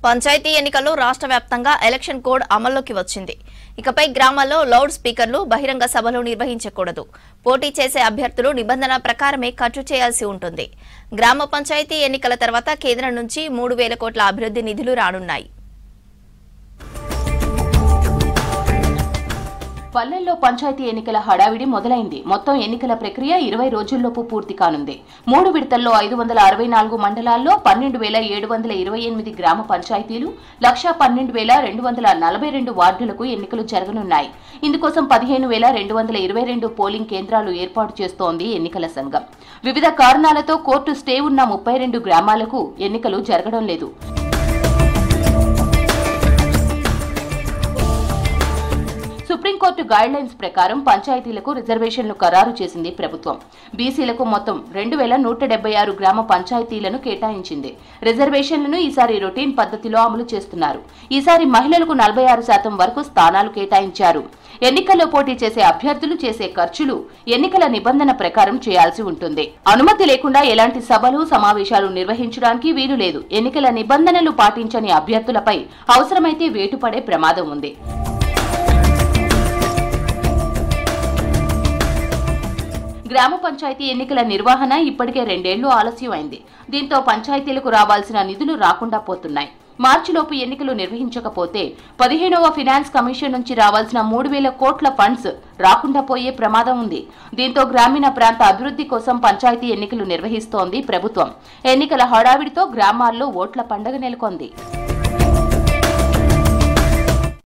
పంచాయతీ ఎన్నికల్లో రాష్ట్ర వ్యాప్తంగా ఎలక్షన్ కోడ్ అమల్లోకి వచ్చింది. ఇకపై గ్రామాల్లో లౌడ్ స్పీకర్లు బహిరంగ సభలు నిర్వహించకూడదు. పోటీ చేసే అభ్యర్థులు నిబంధన ప్రకారమే ఖర్చు చేయాల్సి ఉంటుంది. గ్రామ పంచాయతీ ఎన్నికల తర్వాత కేంద్రం నుంచి 3,000 కోట్ల అభివృద్ధి నిధులు రానున్నాయి. పల్లెల్లో పంచాయతీ ఎన్నికల హడావిడి మొదలైంది. మొత్తం ఎన్నికల ప్రక్రియ 20 రోజుల్లోపు పూర్తి కానుంది. 3 విడతల్లో 564 మండలాల్లో 12,728 గ్రామ పంచాయతీలు, 112,242 వార్డులకు ఎన్నికలు జరగనున్నాయి. ఇందుకోసం 15,222 పోలింగ్ కేంద్రాలు ఏర్పాటు చేస్తోంది ఎన్నికల సంఘం. వివిధ కారణాలతో కోర్టు స్టే ఉన్న 32 గ్రామాలకు ఎన్నికలు జరగడం లేదు. సుప్రీంకోర్టు గైడ్ లైన్స్ ప్రకారం పంచాయతీలకు రిజర్వేషన్లు ఖరారు చేసింది ప్రభుత్వం. బీసీలకు మొత్తం 2,176 గ్రామ పంచాయతీలను కేటాయించింది. రిజర్వేషన్లను ఈసారి రొటీన్ పద్ధతిలో అమలు చేస్తున్నారు. ఈసారి మహిళలకు 46% వరకు స్థానాలు కేటాయించారు. ఎన్నికల్లో పోటీ చేసే అభ్యర్థులు చేసే ఖర్చులు ఎన్నికల నిబంధన ప్రకారం చేయాల్సి ఉంటుంది. అనుమతి లేకుండా ఎలాంటి సభలు, సమావేశాలు నిర్వహించడానికి వీలు లేదు. ఎన్నికల నిబంధనలు పాటించని అభ్యర్థులపై అవసరమైతే వేటుపడే ప్రమాదం ఉంది. గ్రామ పంచాయతీ ఎన్నికల నిర్వహణ ఇప్పటికే 2 ఏళ్లు ఆలస్యమైంది. దీంతో పంచాయతీలకు రావాల్సిన నిధులు రాకుండా పోతున్నాయి. మార్చిలోపు ఎన్నికలు నిర్వహించకపోతే 15వ ఫైనాన్స్ కమిషన్ నుంచి రావాల్సిన 3,000 కోట్ల ఫండ్స్ రాకుండా పోయే ప్రమాదం ఉంది. దీంతో గ్రామీణ ప్రాంత అభివృద్ధి కోసం పంచాయతీ ఎన్నికలు నిర్వహిస్తోంది ప్రభుత్వం. ఎన్నికల హడావిడితో గ్రామాల్లో ఓట్ల పండగ నెలకొంది.